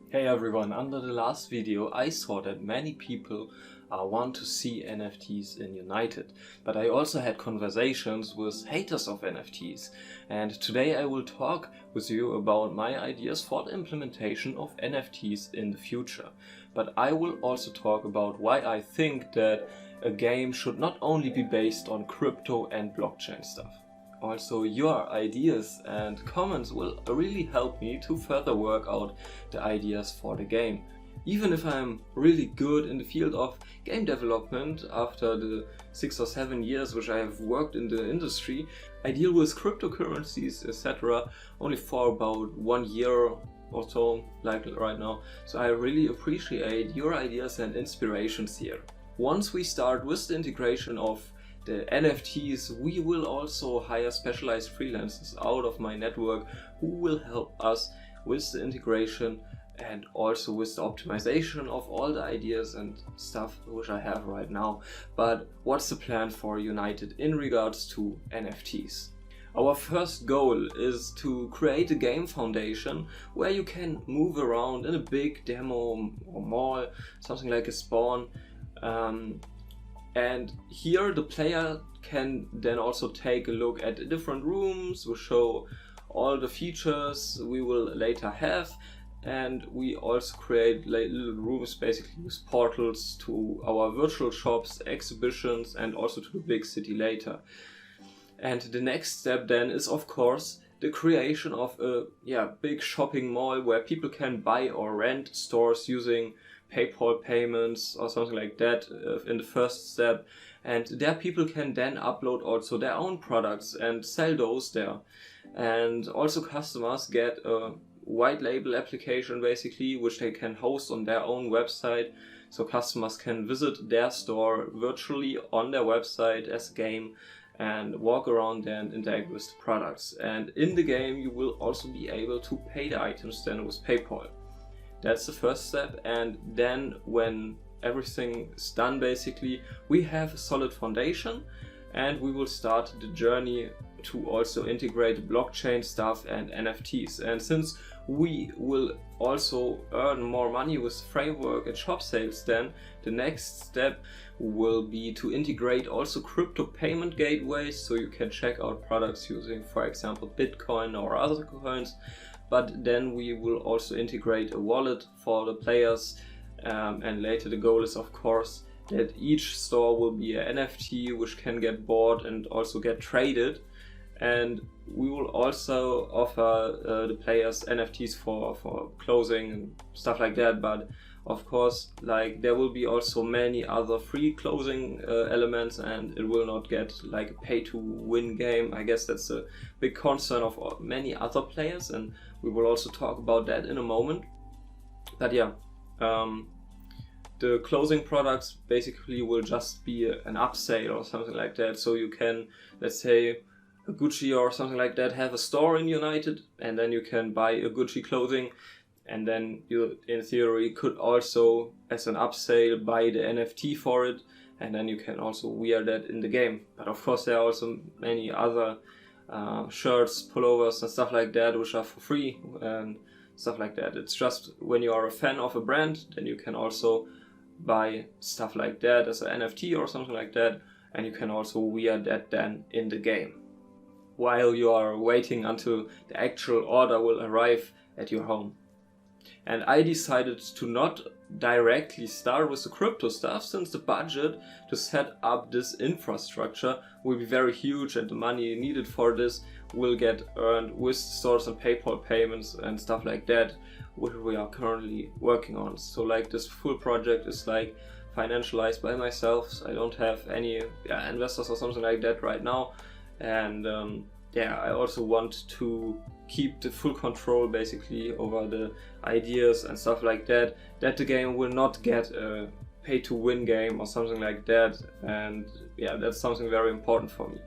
Hey everyone, under the last video I saw that many people want to see NFTs in United, but I also had conversations with haters of NFTs, and today I will talk with you about my ideas for the implementation of NFTs in the future. But I will also talk about why I think that a game should not only be based on crypto and blockchain stuff. Also, your ideas and comments will really help me to further work out the ideas for the game. Even if I'm really good in the field of game development after the 6 or 7 years which I have worked in the industry, I deal with cryptocurrencies etc. only for about 1 year or so, like right now. So I really appreciate your ideas and inspirations here. Once we start with the integration of the NFTs, we will also hire specialized freelancers out of my network who will help us with the integration and also with the optimization of all the ideas and stuff which I have right now. But what's the plan for United in regards to NFTs? Our first goal is to create a game foundation where you can move around in a big demo or mall, something like a spawn. And here the player can then also take a look at the different rooms, will show all the features we will later have, and we also create little rooms basically with portals to our virtual shops, exhibitions, and also to the big city later. And the next step then is of course the creation of a big shopping mall where people can buy or rent stores using PayPal payments or something like that in the first step, and there people can then upload also their own products and sell those there. And also customers get a white label application basically which they can host on their own website, so customers can visit their store virtually on their website as a game and walk around there and interact with the products. And in the game you will also be able to pay the items then with PayPal. That's the first step, and then when everything is done basically, we have a solid foundation and we will start the journey to also integrate blockchain stuff and NFTs. And since we will also earn more money with framework and shop sales, then the next step will be to integrate also crypto payment gateways, so you can check out products using, for example, Bitcoin or other coins. But then we will also integrate a wallet for the players, and later the goal is of course that each store will be an NFT which can get bought and also get traded. And we will also offer the players NFTs for clothing and stuff like that. But of course, like, there will be also many other free clothing elements, and it will not get like a pay to win game. I guess that's a big concern of many other players, and we will also talk about that in a moment. But yeah, the clothing products basically will just be an upsale or something like that. So you can, let's say, a Gucci or something like that have a store in United, and then you can buy a Gucci clothing, and then you in theory could also as an upsale buy the NFT for it, and then you can also wear that in the game. But of course there are also many other shirts, pullovers and stuff like that which are for free and stuff like that. It's just when you are a fan of a brand, then you can also buy stuff like that as an NFT or something like that, and you can also wear that then in the game while you are waiting until the actual order will arrive at your home. And I decided to not directly start with the crypto stuff, since the budget to set up this infrastructure will be very huge, and the money needed for this will get earned with stores and PayPal payments and stuff like that, which we are currently working on. So like, this full project is like financialized by myself, so I don't have any investors or something like that right now. And I also want to keep the full control basically over the ideas and stuff like that the game will not get a pay to win game or something like that. And that's something very important for me.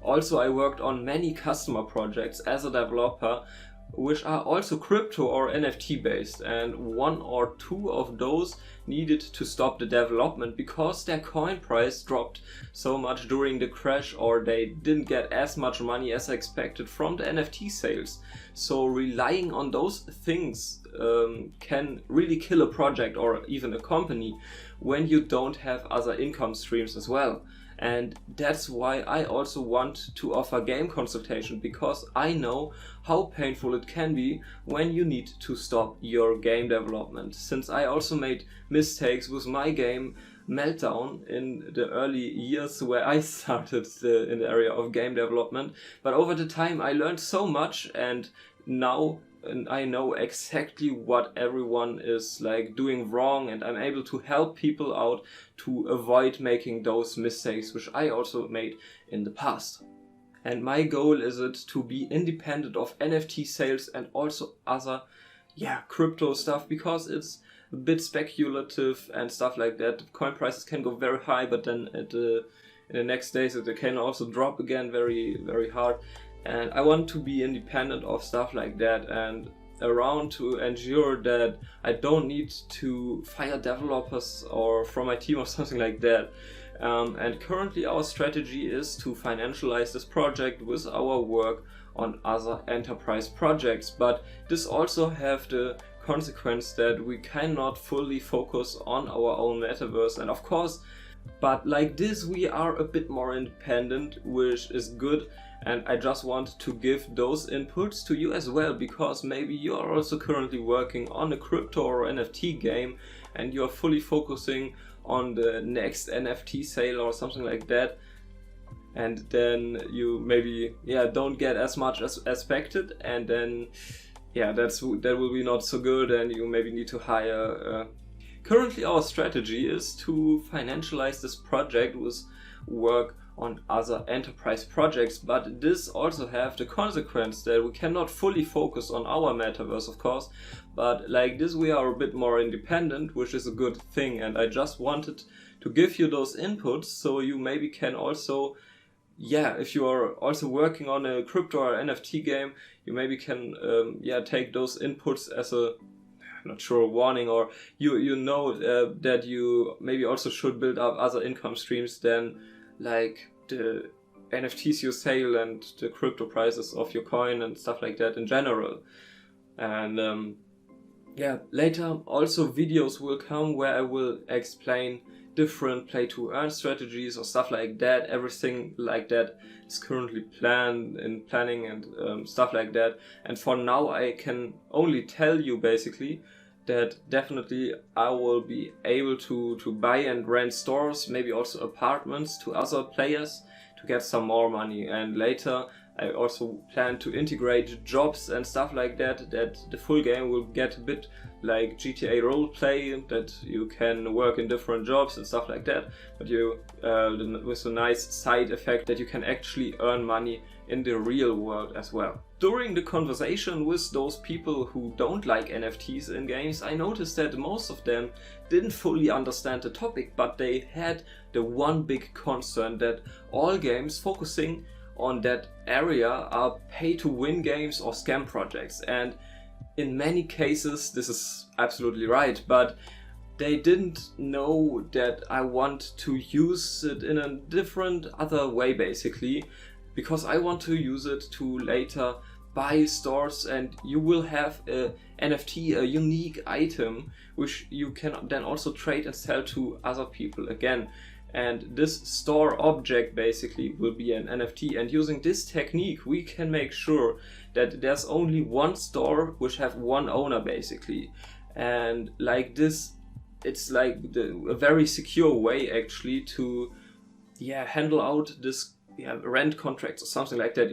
Also, I worked on many customer projects as a developer which are also crypto or NFT based, and one or two of those needed to stop the development because their coin price dropped so much during the crash, or they didn't get as much money as expected from the NFT sales. So relying on those things can really kill a project or even a company when you don't have other income streams as well. And that's why I also want to offer game consultation, because I know how painful it can be when you need to stop your game development. Since I also made mistakes with my game Meltdown in the early years where I started in the area of game development. But over the time I learned so much, and now I know exactly what everyone is like doing wrong, and I'm able to help people out to avoid making those mistakes which I also made in the past. And my goal is it to be independent of NFT sales and also other crypto stuff, because it's a bit speculative and stuff like that. Coin prices can go very high, but then in the next days it can also drop again very, very hard. And I want to be independent of stuff like that and around to ensure that I don't need to fire developers or from my team or something like that. And currently our strategy is to financialize this project with our work on other enterprise projects. But this also have the consequence that we cannot fully focus on our own metaverse. And of course, but like this we are a bit more independent, which is good. And I just want to give those inputs to you as well, because maybe you are also currently working on a crypto or NFT game and you are fully focusing on the next NFT sale or something like that, and then you maybe don't get as much as expected, and then that will be not so good, and you maybe need to hire. Currently our strategy is to financialize this project with work on other enterprise projects, but this also have the consequence that we cannot fully focus on our metaverse, of course, but like this we are a bit more independent, which is a good thing. And I just wanted to give you those inputs so you maybe can also, if you are also working on a crypto or NFT game, you maybe can take those inputs as a warning, or you know that you maybe also should build up other income streams than like the NFTs you sell and the crypto prices of your coin and stuff like that in general. And later also videos will come where I will explain different play to earn strategies or stuff like that. Everything like that is currently planning and stuff like that. And for now I can only tell you basically that definitely I will be able to buy and rent stores, maybe also apartments to other players to get some more money. And later I also plan to integrate jobs and stuff like that the full game will get a bit like GTA roleplay, that you can work in different jobs and stuff like that, but you with a nice side effect that you can actually earn money in the real world as well. During the conversation with those people who don't like NFTs in games, I noticed that most of them didn't fully understand the topic, but they had the one big concern that all games focusing on that area are pay-to-win games or scam projects. And in many cases this is absolutely right, but they didn't know that I want to use it in a different other way basically, because I want to use it to later buy stores, and you will have a NFT, a unique item, which you can then also trade and sell to other people again. And this store object basically will be an NFT, and using this technique we can make sure that there's only one store which have one owner basically. And like this, it's like a very secure way actually to handle out this rent contracts or something like that,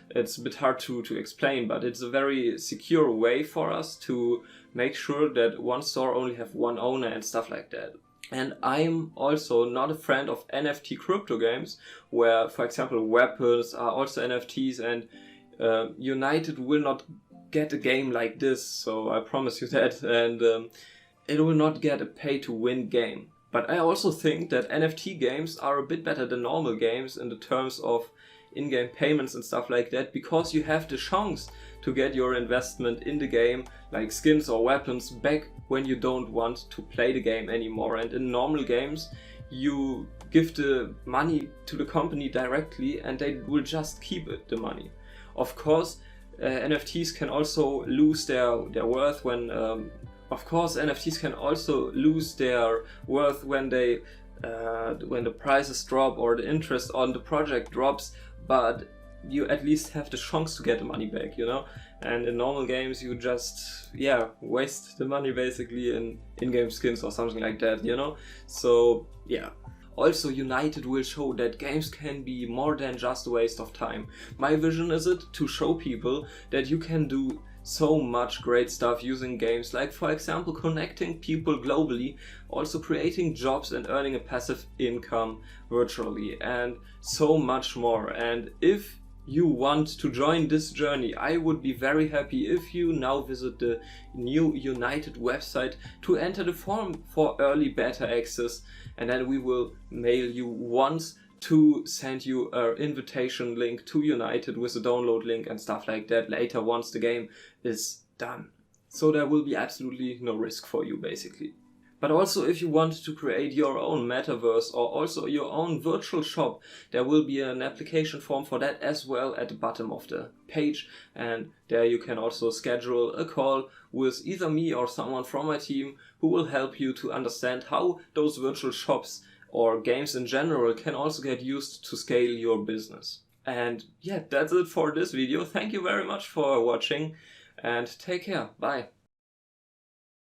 it's a bit hard to explain, but it's a very secure way for us to make sure that one store only have one owner and stuff like that. And I'm also not a friend of NFT crypto games where, for example, weapons are also NFTs, and United will not get a game like this, so I promise you that, and it will not get a pay-to-win game. But I also think that NFT games are a bit better than normal games in the terms of in-game payments and stuff like that, because you have the chance to get your investment in the game, like skins or weapons, back when you don't want to play the game anymore. And in normal games, you give the money to the company directly and they will just keep it, the money. Of course, NFTs can also lose their worth when NFTs can also lose their worth when they when the prices drop or the interest on the project drops, but you at least have the chance to get the money back, you know? And in normal games you just waste the money basically in in-game skins or something like that, you know? So yeah. Also, United will show that games can be more than just a waste of time. My vision is it to show people that you can do so much great stuff using games, like for example connecting people globally, also creating jobs and earning a passive income virtually, and so much more. And if you want to join this journey, I would be very happy if you now visit the new United website to enter the form for early beta access, and then we will mail you once to send you an invitation link to United with a download link and stuff like that later once the game is done. So there will be absolutely no risk for you basically. But also if you want to create your own metaverse or also your own virtual shop, there will be an application form for that as well at the bottom of the page, and there you can also schedule a call with either me or someone from my team who will help you to understand how those virtual shops or games in general can also get used to scale your business. And yeah, that's it for this video. Thank you very much for watching and take care. Bye.